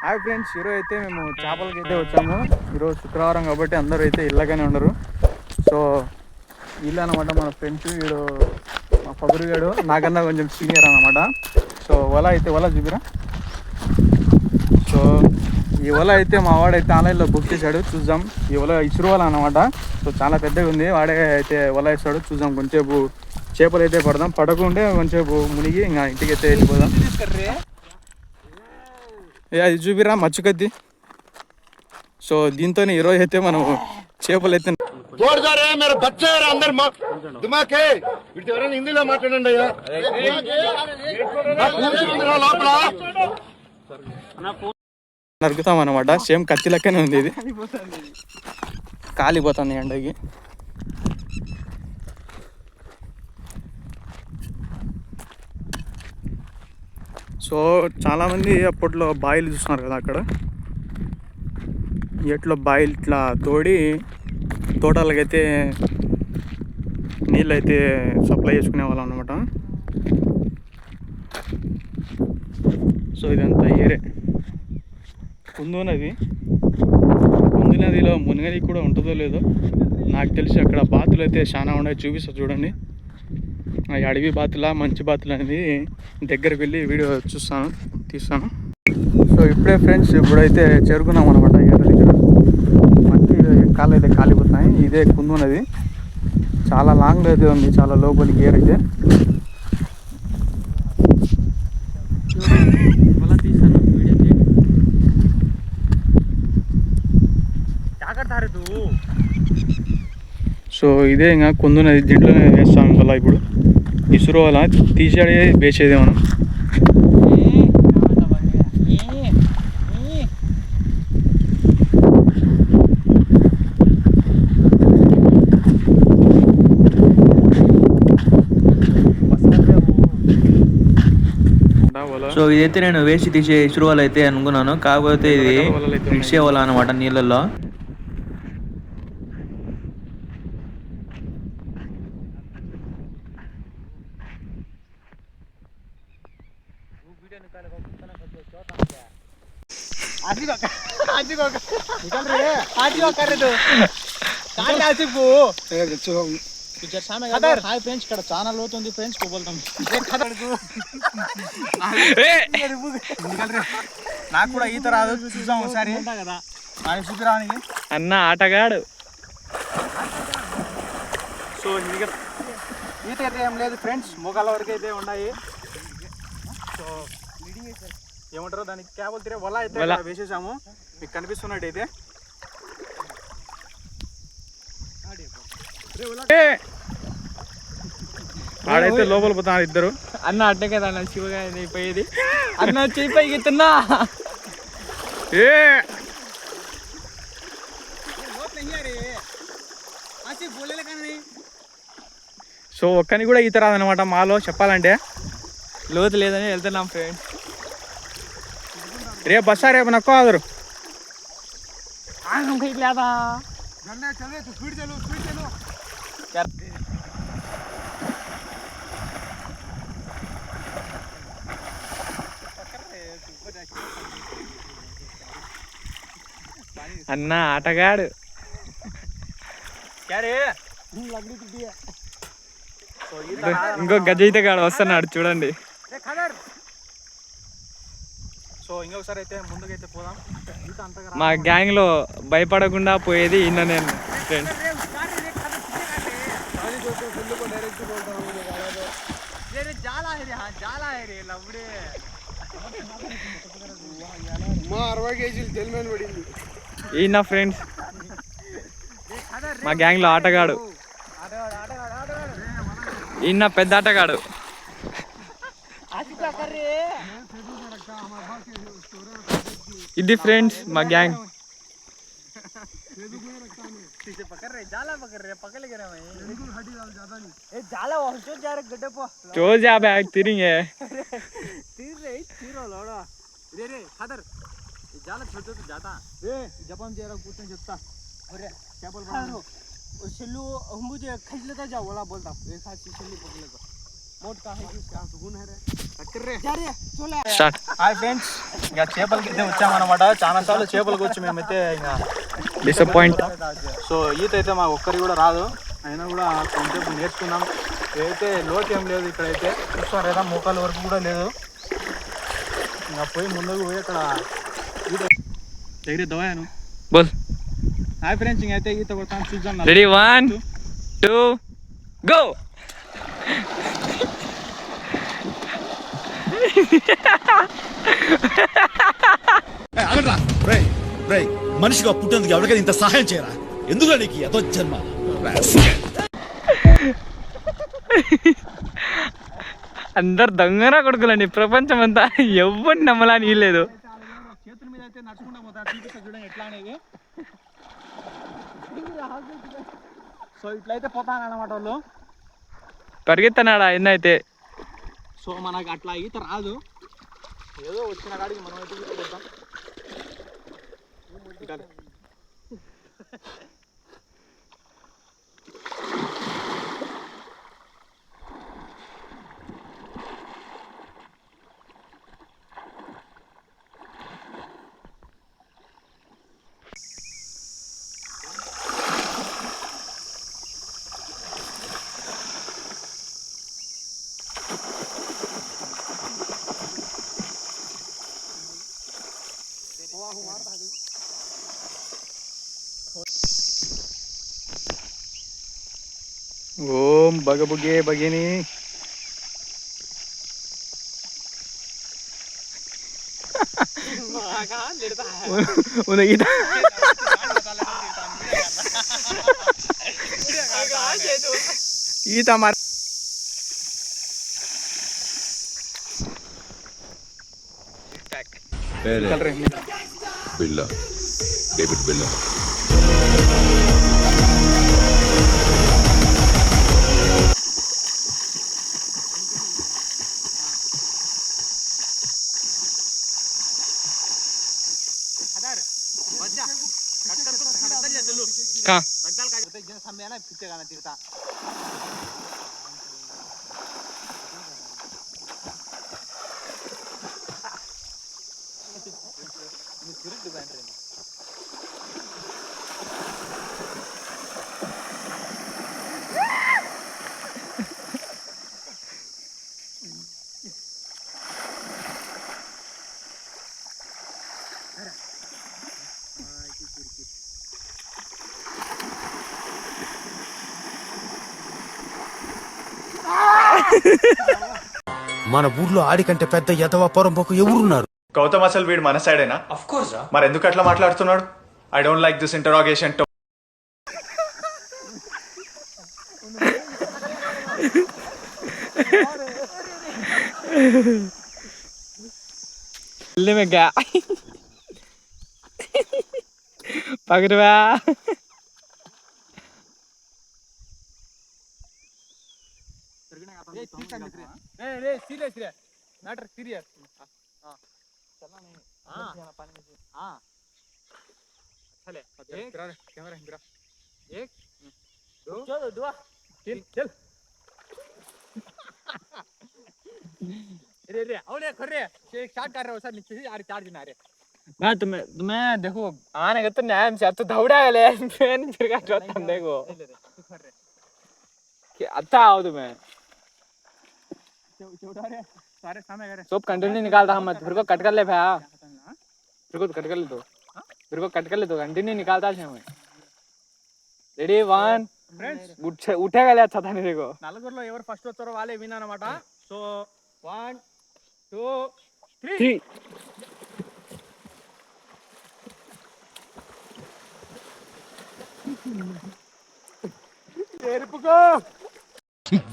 Hi friends, ఈరోజు అయితే మేము చేపలకి అయితే వచ్చాము. ఈరోజు శుక్రవారం కాబట్టి అందరూ అయితే ఇళ్ళగానే ఉండరు. సో వీళ్ళు అనమాట మన ఫ్రెండ్స్. వీడు మా పగురు గాడు, నాకన్నా కొంచెం సీనియర్ అనమాట. సో వల చూపిరా. సో ఈ వల అయితే మా వాడైతే ఆన్లైన్లో బుక్ చేశాడు. చూద్దాం. ఈ వల ఇసురు వల అనమాట. సో చాలా పెద్దగా ఉంది. వాడే అయితే వల వేస్తాడు. చూద్దాం. కొంచెంసేపు చేపలు అయితే పడదాం. పడకుంటే కొంచెంసేపు మునిగి ఇంకా ఇంటికి అయితే వెళ్ళిపోదాం. అది చూపిరా మచ్చుకద్ది. సో దీంతోనే ఈరోజు అయితే మనం చేపలు అయితే హిందీలో మాట్లాడండి అయ్యా. నరుకుతాం అనమాట. సేమ్ కత్తి లెక్కనే ఉంది. ఇది కాలిపోతుంది ఎండకి. సో చాలామంది అప్పట్లో బాయిలు చూస్తున్నారు కదా, అక్కడ ఎట్లా బాయిలు ఇట్లా తోడి తోటలకైతే నీళ్ళు అయితే సప్లై చేసుకునే వాళ్ళం అనమాట. సో ఇదంతా ఏరే కుందు నదిలో మునిగది కూడా ఉంటుందో లేదో నాకు తెలిసి. అక్కడ బాతులు అయితే చాలా ఉన్నాయి. చూపిస్తా చూడండి. అడవి బాతులా మంచి బాతులు అనేది దగ్గరికి వెళ్ళి వీడియో తీస్తాను. సో ఇప్పుడే ఫ్రెండ్స్ ఇప్పుడైతే చేరుకున్నాం అనమాట ఏరు దగ్గర. మంచి కాళ్ళు అయితే కాలిపోతున్నాయి. ఇదే కుందు నది. చాలా లాంగ్ అయితే ఉంది, చాలా లోపలికి ఏర్ అయితే. సో ఇదే ఇంకా కుందు నది. దీంట్లోనే వేస్తాం వల్ల. ఇప్పుడు ఇసురు వల్ల తీసేడే వేసేదే మనం. సో ఇదైతే నేను వేసి తీసే ఇసురు వల అయితే అనుకున్నాను. కాకపోతే ఇది ఇడిసే వల అనమాట నీళ్ళల్లో. హాయ్ ఫ్రెండ్స్, ఇక్కడ చాలా లోతుంది ఫ్రెండ్స్. నాకు కూడా ఈత రాదు. చూద్దాం ఒకసారి కదా చూపిరానికి. అన్న ఆటగాడు. సో ఈత అయితే ఏం లేదు ఫ్రెండ్స్, మోకాల వరకు అయితే ఉన్నాయి. సో ఏమంటారు దానికి, కేబుల్ తిరే వల అయితే వేసేసాము. మీకు కనిపిస్తున్నట్టు అయితే. ఆడైతే లోపల పోతున్నారు ఇద్దరు. అన్న అట్టే కదా అన్న శివగా పోయేది. అన్న చెయ్యి పైకి ఎత్తున్నా. సో ఒక్కని కూడా ఈత రాదనమాట మాలో చెప్పాలంటే. లోతు లేదని వెళ్తున్నాం ఫ్రెండ్స్. రేపు బస్సా రేపు నక్కువ ఆదరు. లేదా అన్న ఆటగాడు. ఇంకో గజ అయితే గాడు వస్తున్నాడు చూడండి. సో ఇంకొకసారి అయితే ముందుకైతే పోదాం. మా గ్యాంగ్ లో భయపడకుండా పోయేది ఈయన నేను ఫ్రెండ్స్. ఈయన ఫ్రెండ్స్ మా గ్యాంగ్ లో ఆటగాడు. ఈయన పెద్ద ఆటగాడు. ఇది ఫ్రెండ్స్ మా గ్యాంగ్. चो जा बैग तिरेंगे जपान చెప్తా చెల్లు मुझे खजलेता जा वाला बोलता एक हाथ से छल्ली पकड़ेगा స్టార్ట్. హాయ్ ఫ్రెండ్స్, ఇంకా చేపలకి అయితే వచ్చామన్నమాట. చాలా సార్లు చేపలకు వచ్చి మేమైతే ఇంకా డిసప్పాయింట్. సో ఈత అయితే మాకు ఒక్కరికి కూడా రాదు, అయినా కూడా కొంచెం నేర్చుకున్నాం. ఇదైతే లోతు ఏం లేదు ఇక్కడైతే, చూస్తారు కదా మోకాల వరకు కూడా లేదు. ఇంకా పోయి ముందుకు పోయి అక్కడ ఈత దగ్గర దోయాను. బోల్. హాయ్ ఫ్రెండ్స్, ఇంకైతే ఈత కొడతాను, చూద్దాం. Ready 1 2 go. మనిషిగా పుట్టేందుకు ఎవరికైనా ఇంత సహాయం చేయరా? ఎందుకు నీకు ఏదో జన్మ. అందరు దొంగన కొడుకులండి ప్రపంచం అంతా, ఎవరిని నమ్మలాని వీల్లేదు. చేతుల మీద అయితే నడుచుకుంటా పోతా, చూపిస్తా చూడండి ఎట్లా అనేది. సో ఇట్లయితే పోతానన్నమాట వాళ్ళు. పరిగెత్తనాడా ఎన్నైతే. సో మనకు అట్లా ఈత రాదు, ఏదో వచ్చిన కాడికి మనం అయితే ఈత కొడతాం. ఓం బగబుగే భగిని. ఈత మరి బిల్లా డేవిడ్ బిల్లా. మన ఊర్లో ఆడికంటే పెద్ద ఎదవ పొరంపోకు ఎవరున్నారు? గౌతమ్ అసలు వీడు మన సైడేనా? Of course. మరి ఎందుకు అట్లా మాట్లాడుతున్నాడు? I don't like this interrogation. పగరవా सीरियस रे मैटर सीरियस चलना नहीं पानी में हाँ चले कैमरा गिरा 1 2 चलो 2 3 चल रे रे आओ रे कर रे शेक स्टार्ट कर रहे हो सर नीचे से यार चार्ज ना रे मैं तुम्हें देखो आने का तो न्याय से तो दौड़ा गए फैन फिर का जोता देखो कि अच्छा आओ तुम्हें सोप कंटिन्यू निकालता हम मत फिर को कट कर ले भैया फिर को कट कर ले तो फिर को कट कर ले तो कंटिन्यू निकालता है हमें रेडी 1 फ्रेंड्स उठेगा ले अच्छा था नहीं देखो నలుగురిలో ఎవరు ఫస్ట్ వచ్చారో వాళ్ళే విన్ అన్నమాట సో 1 2 3 ఎరుపుకో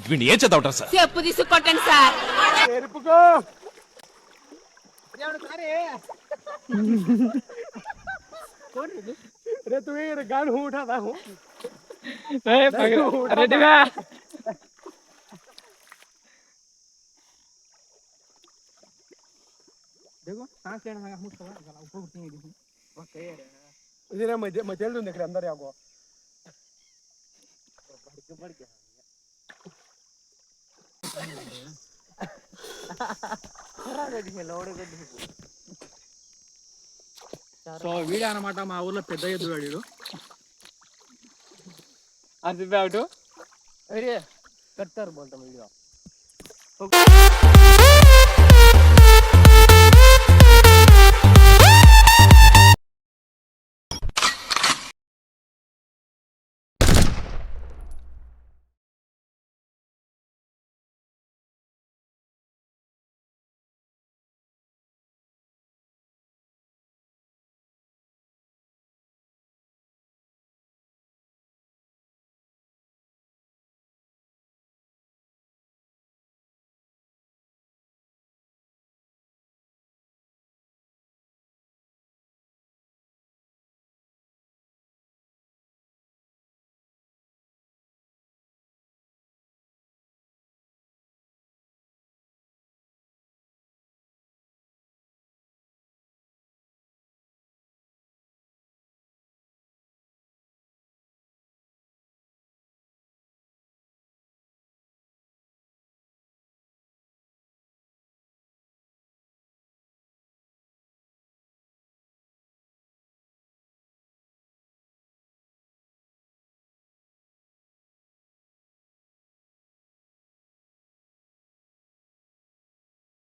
వీడిని ఏం చదవటం సార్? చెప్పు తీసుకొట్టండి సార్. ఎరుపుకో अरे तू ये गान हूँ उठाता हूँ रेडी बा देखो सांस लेना है मुझको गला ऊपर उठने देखो ओके इधर मैं चल दूं देख रहे अंदर जाओ बढ़ के సో వీడే అనమాట మా ఊర్లో పెద్ద ఎద్దు వీడు. అది బ్యాటు कट कर बोलता हूँ वीडियो